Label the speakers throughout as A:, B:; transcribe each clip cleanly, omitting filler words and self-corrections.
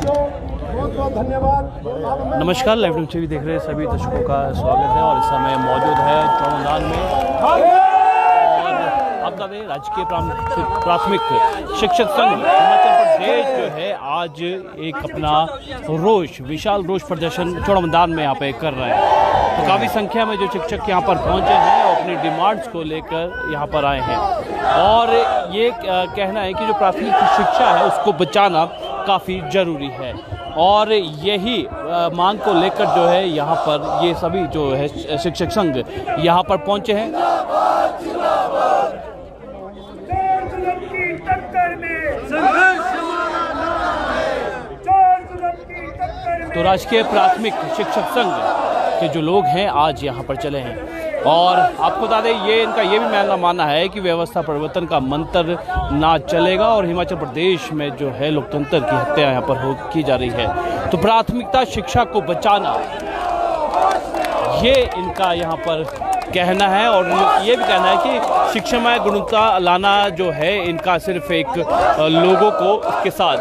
A: बहुत बहुत धन्यवाद।
B: नमस्कार, लाइव न्यूज़ टीवी देख रहे सभी दर्शकों का स्वागत है और इस समय मौजूद है चौड़ादान में और आप बता दें राजकीय प्राथमिक शिक्षक संघ हिमाचल प्रदेश जो है आज एक अपना विशाल रोष प्रदर्शन चौड़ादान में यहाँ पे कर रहे हैं। तो काफ़ी संख्या में जो शिक्षक यहाँ पर पहुँचे हैं और अपनी डिमांड्स को लेकर यहाँ पर आए हैं और ये कहना है कि जो प्राथमिक शिक्षा है उसको बचाना काफ़ी ज़रूरी है और यही मांग को लेकर जो है यहाँ पर ये सभी जो है शिक्षक संघ यहाँ पर पहुँचे हैं। तो राजकीय प्राथमिक शिक्षक संघ के जो लोग हैं आज यहाँ पर चले हैं और आपको बता दें ये भी मानना है कि व्यवस्था परिवर्तन का मंत्र ना चलेगा और हिमाचल प्रदेश में जो है लोकतंत्र की हत्या यहाँ पर की जा रही है। तो प्राथमिकता शिक्षा को बचाना ये इनका यहाँ पर कहना है और ये भी कहना है कि शिक्षा में गुणवत्ता लाना जो है इनका सिर्फ एक लोगों को इसके साथ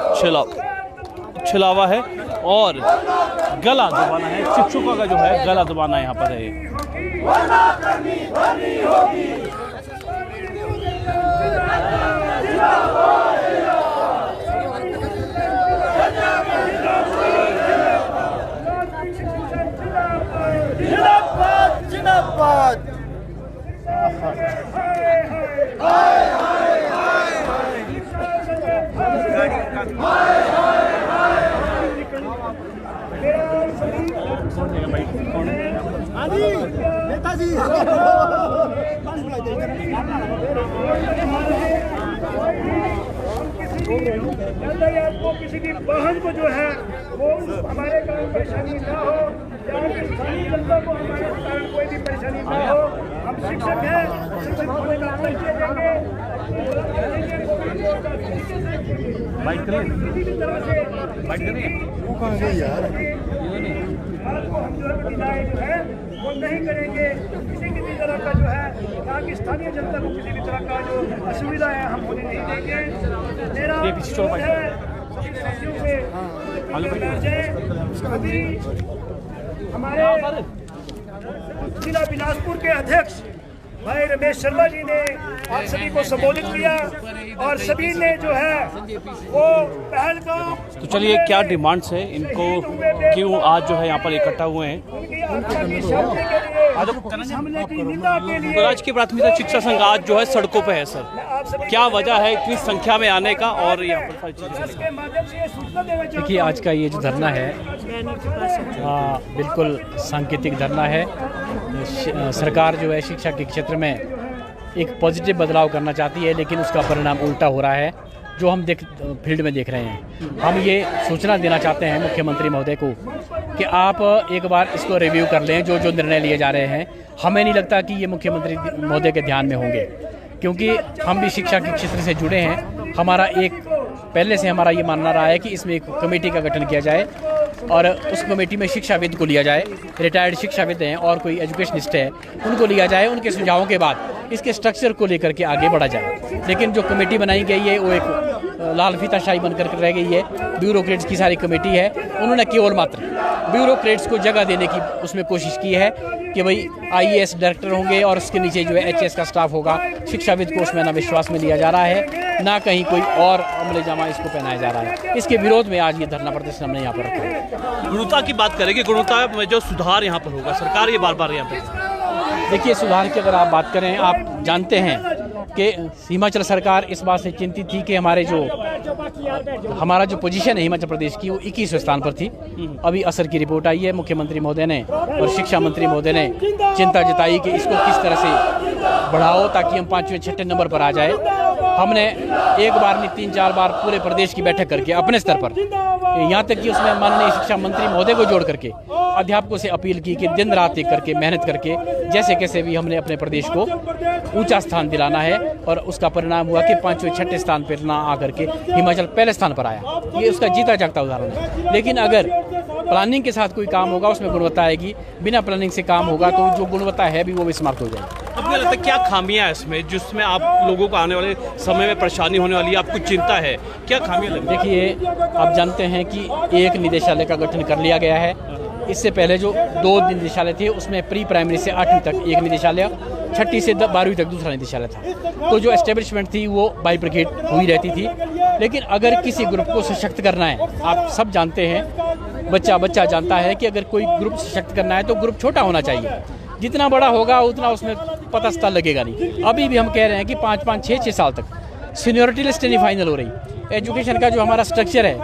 B: छिलावा है और गला दबाना है। शिक्षकों का जो है गला दबाना यहाँ पर है।
A: नेताजी यातायात को किसी की वाहन को जो है वो हमारे कारण परेशानी ना हो या स्थानीय जनता को हमारे कारण कोई भी परेशानी ना हो। हम शिक्षक हैं, शिक्षक होने का परिचय देंगे। वो कहाँ गई यार? भारत को हम जो है विदाई जो है वो नहीं करेंगे। किसी भी तरह का जो है यहाँ की स्थानीय जनता को किसी भी तरह का जो असुविधा है हम होने नहीं देंगे। मेरा है अभी हमारे जिला बिलासपुर के अध्यक्ष भाई रमेश शर्मा जी ने आप सभी को संबोधित किया और सभी ने जो है वो पहल को।
B: तो चलिए क्या डिमांड्स है इनको, क्यों आज जो है यहाँ पर इकट्ठा हुए हैं? तो राजकीय प्राथमिक शिक्षा संघ आज जो है सड़कों पे है सर, क्या वजह है इतनी संख्या में आने का और यहाँ पर
C: देखिए आज का ये जो धरना है बिल्कुल सांकेतिक धरना है। सरकार जो है शिक्षा के क्षेत्र में एक पॉजिटिव बदलाव करना चाहती है लेकिन उसका परिणाम उल्टा हो रहा है जो हम फील्ड में देख रहे हैं। हम ये सूचना देना चाहते हैं मुख्यमंत्री महोदय को कि आप एक बार इसको रिव्यू कर लें। जो निर्णय लिए जा रहे हैं हमें नहीं लगता कि ये मुख्यमंत्री महोदय के ध्यान में होंगे क्योंकि हम भी शिक्षा के क्षेत्र से जुड़े हैं। हमारा पहले से हमारा ये मानना रहा है कि इसमें एक कमेटी का गठन किया जाए और उस कमेटी में शिक्षाविद को लिया जाए, रिटायर्ड शिक्षाविद हैं और कोई एजुकेशनिस्ट है उनको लिया जाए। उनके सुझावों के बाद इसके स्ट्रक्चर को लेकर के आगे बढ़ा जाए। लेकिन जो कमेटी बनाई गई है वो एक लाल फीताशाही बनकर रह गई है। ब्यूरोक्रेट्स की सारी कमेटी है, उन्होंने केवल मात्र ब्यूरोक्रेट्स को जगह देने की उसमें कोशिश की है कि भाई IAS डायरेक्टर होंगे और उसके नीचे जो है HS का स्टाफ होगा। शिक्षाविद को उसमें ना विश्वास में लिया जा रहा है ना कहीं कोई और अमले जामा इसको पहनाया जा रहा है। इसके विरोध में आज ये धरना प्रदर्शन हमने यहाँ पर रखा है।
B: गुणवत्ता की बात करेंगे, गुणवत्ता में जो सुधार यहाँ पर होगा, सरकार ये बार बार यहाँ पर
C: देखिए सुधार की अगर आप बात करें, आप जानते हैं कि हिमाचल सरकार इस बात से चिंतित थी कि हमारा जो पोजीशन है हिमाचल प्रदेश की वो 21वें स्थान पर थी। अभी असर की रिपोर्ट आई है, मुख्यमंत्री महोदय ने और शिक्षा मंत्री महोदय ने चिंता जताई कि इसको किस तरह से बढ़ाओ ताकि हम 5वें-6वें नंबर पर आ जाए। हमने एक बार नहीं 3-4 बार पूरे प्रदेश की बैठक करके अपने स्तर पर यहाँ तक कि उसमें माननीय शिक्षा मंत्री महोदय को जोड़ करके अध्यापकों से अपील की कि दिन रात एक करके मेहनत करके जैसे कैसे भी हमने अपने प्रदेश को ऊंचा स्थान दिलाना है, और उसका परिणाम हुआ कि 5वें 6ठे स्थान पर ना आकर के हिमाचल पहले स्थान पर आया। ये उसका जीता जागता उदाहरण है। लेकिन अगर प्लानिंग के साथ कोई काम होगा उसमें गुणवत्ता आएगी, बिना प्लानिंग से काम होगा तो जो गुणवत्ता है भी वो भी समाप्त हो जाएगी।
B: आपको लगता है क्या खामियां है इसमें जिसमें आप लोगों को आने वाले समय में परेशानी होने वाली है, आपको चिंता है, क्या खामियां लगती है?
C: देखिए, आप जानते हैं कि एक निदेशालय का गठन कर लिया गया है। इससे पहले जो 2 निदेशालय थे उसमें प्री प्राइमरी से 8वीं तक एक निदेशालय, 6ठी से 12वीं तक दूसरा निदेशालय था। तो जो एस्टेब्लिशमेंट थी वो बाइफरकेट हुई रहती थी। लेकिन अगर किसी ग्रुप को सशक्त करना है, आप सब जानते हैं, बच्चा जानता है कि अगर कोई ग्रुप सशक्त करना है तो ग्रुप छोटा होना चाहिए। जितना बड़ा होगा उतना उसमें पता स्था लगेगा नहीं। अभी भी हम कह रहे हैं कि 5-5, 6-6 साल तक सीनियरिटी लिस्ट नहीं फाइनल हो रही। एजुकेशन का जो हमारा स्ट्रक्चर है,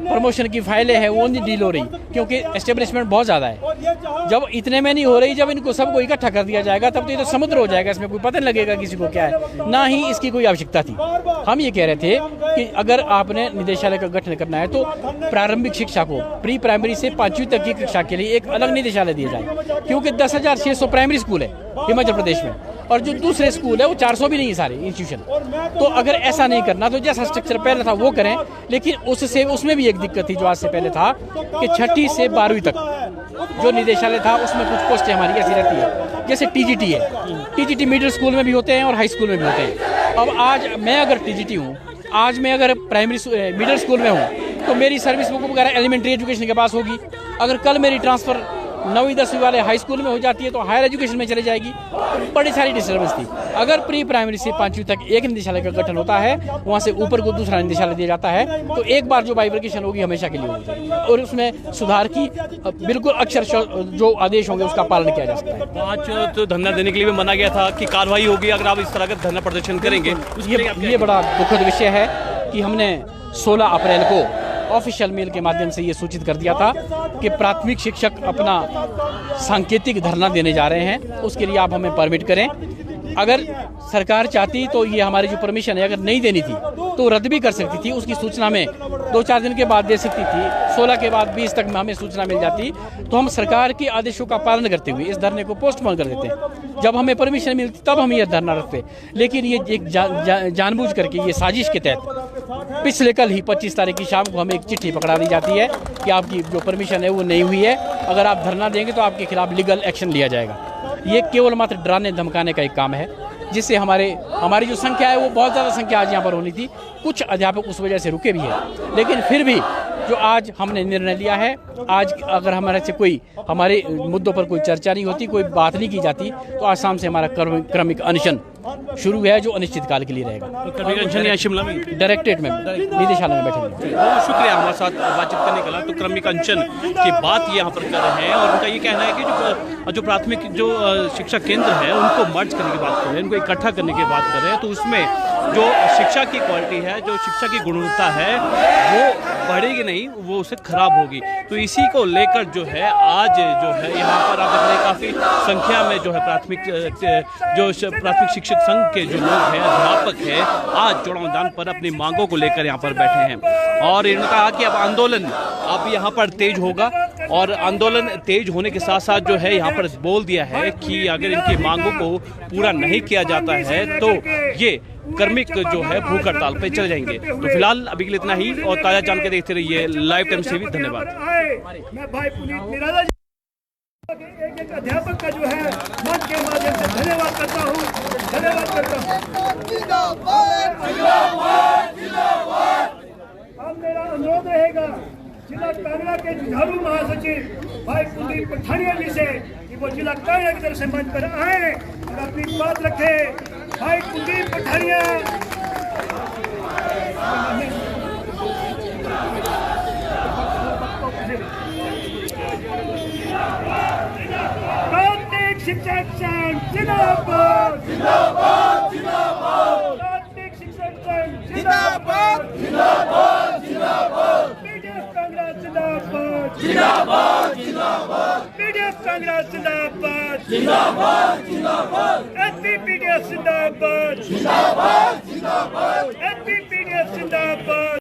C: प्रमोशन की फाइलें हैं वो नहीं डील हो रही, क्योंकि एस्टेब्लिशमेंट बहुत ज़्यादा है। जब इतने में नहीं हो रही, जब इनको सबको इकट्ठा कर दिया जाएगा तब तो ये तो समुद्र हो जाएगा, इसमें कोई पता नहीं लगेगा किसी को क्या है। ना ही इसकी कोई आवश्यकता थी। हम ये कह रहे थे कि अगर आपने निदेशालय का गठन करना है तो प्रारंभिक शिक्षा को प्री प्राइमरी से 5वीं तक की कक्षा के लिए एक अलग निदेशालय दिया जाए, क्योंकि 10,600 प्राइमरी स्कूल है हिमाचल प्रदेश में, और जो दूसरे स्कूल है वो 400 भी नहीं है सारे इंस्टीट्यूशन। तो अगर ऐसा नहीं करना तो जैसा स्ट्रक्चर पहले था वो करें। लेकिन उसमें भी एक दिक्कत थी जो आज से पहले था कि 6ठी से 12वीं तक जो निदेशालय था उसमें कुछ पोस्टें हमारी ऐसी रहती है, जैसे टीजीटी है। टीजीटी मिडिल स्कूल में भी होते हैं और हाई स्कूल में भी होते हैं। अब आज मैं अगर टीजीटी हूँ, आज मैं अगर मिडिल स्कूल में हूँ तो मेरी सर्विस बुक वगैरह एलिमेंट्री एजुकेशन के पास होगी। अगर कल मेरी ट्रांसफ़र 9वीं 10वीं वाले हाई स्कूल में हो जाती है तो हायर एजुकेशन में चली जाएगी। तो बड़ी सारी डिस्टर्बेंस थी। अगर प्री प्राइमरी से 5वीं तक एक निदेशालय का गठन होता है, वहाँ से ऊपर को दूसरा निदेशालय दिया जाता है, तो एक बार जो बाइफरकेशन होगी हमेशा के लिए होगी, और उसमें सुधार की बिल्कुल अक्षर जो आदेश होंगे उसका पालन किया जा सकता है।
B: आज तो धरना देने के लिए भी मना गया था कि कार्रवाई होगी अगर आप इस तरह का धरना प्रदर्शन करेंगे।
C: ये बड़ा दुखद विषय है कि हमने 16 अप्रैल को ऑफिशियल मेल के माध्यम से ये सूचित कर दिया था कि प्राथमिक शिक्षक अपना सांकेतिक धरना देने जा रहे हैं, उसके लिए आप हमें परमिट करें। अगर सरकार चाहती तो ये हमारी जो परमिशन है अगर नहीं देनी थी तो रद्द भी कर सकती थी, उसकी सूचना में 2-4 दिन के बाद दे सकती थी। 16 के बाद 20 तक में हमें सूचना मिल जाती तो हम सरकार के आदेशों का पालन करते हुए इस धरने को पोस्टपोन कर देते। जब हमें परमिशन मिलती तब हम ये धरना रखते। लेकिन ये एक जानबूझ करके ये साजिश के तहत पिछले कल ही 25 तारीख की शाम को हमें एक चिट्ठी पकड़ा दी जाती है कि आपकी जो परमिशन है वो नहीं हुई है, अगर आप धरना देंगे तो आपके खिलाफ लीगल एक्शन लिया जाएगा। ये केवल मात्र डराने धमकाने का एक काम है, जिससे हमारी जो संख्या है वो बहुत ज़्यादा संख्या आज यहाँ पर होनी थी। कुछ अध्यापक उस वजह से रुके भी हैं, लेकिन फिर भी जो आज हमने निर्णय लिया है, आज अगर हमारे से कोई हमारे मुद्दों पर कोई चर्चा नहीं होती, कोई बात नहीं की जाती, तो आज शाम से हमारा क्रमिक अनशन शुरू है जो अनिश्चित काल के लिए रहेगा।
B: क्रमिक अनशन यहाँ शिमला में
C: डायरेक्टरेट में निदेशालय में बैठे।
B: बहुत शुक्रिया हमारे साथ बातचीत करने के लिए। तो क्रमिक अनशन की बात यहाँ पर कर रहे हैं और उनका ये कहना है कि जो प्राथमिक जो शिक्षा केंद्र है उनको मर्ज करने की बात कर रहे हैं, उनको इकट्ठा करने की बात कर रहे हैं। तो उसमें जो शिक्षा की क्वालिटी है, जो शिक्षा की गुणवत्ता है वो बढ़ेगी नहीं, वो उससे खराब होगी। तो इसी को लेकर जो है आज जो है यहाँ पर आप देख रहे हैं काफ़ी संख्या में जो है प्राथमिक शिक्षक संघ के जो लोग हैं, अध्यापक हैं, आज चौड़ा मैदान पर अपनी मांगों को लेकर यहाँ पर बैठे हैं। और इन्होंने कहा कि अब आंदोलन अब यहाँ पर तेज होगा, और आंदोलन तेज होने के साथ साथ जो है यहाँ पर बोल दिया है कि अगर इनकी मांगों को पूरा नहीं किया जाता है तो ये क्रमिक जो है भूख हड़ताल पे चले जाएंगे। तो फिलहाल अभी के लिए इतना ही, और ताज़ा जानकारी देखते रहिए लाइव टाइम से भी। धन्यवाद।
A: मैं भाई पुनीत निराला एक अध्यापक का जो है मंच के माध्यम से धन्यवाद करता हूँ। अब मेरा अनुरोध रहेगा जिला कांगड़ा के जुझारू महासचिव भाई कुलदीप पठानिया जी से कि वो जिला कांगड़ा की तरफ से मंच पर आए और अपनी बात रखे। भाई कुलदीप पठानिया। प्राथमिक शिक्षक संघ जिंदाबाद, जिंदाबाद, जिंदाबाद। प्राथमिक शिक्षक संघ जिंदाबाद, जिंदाबाद, जिंदाबाद। पीडीएफ कांगड़ा जिंदाबाद, जिंदाबाद, जिंदाबाद। पीडीएफ कांगड़ा जिंदाबाद, जिंदाबाद, जिंदाबाद। एसपी पीडीएफ जिंदाबाद, जिंदाबाद, जिंदाबाद। एसपी पीडीएफ जिंदाबाद।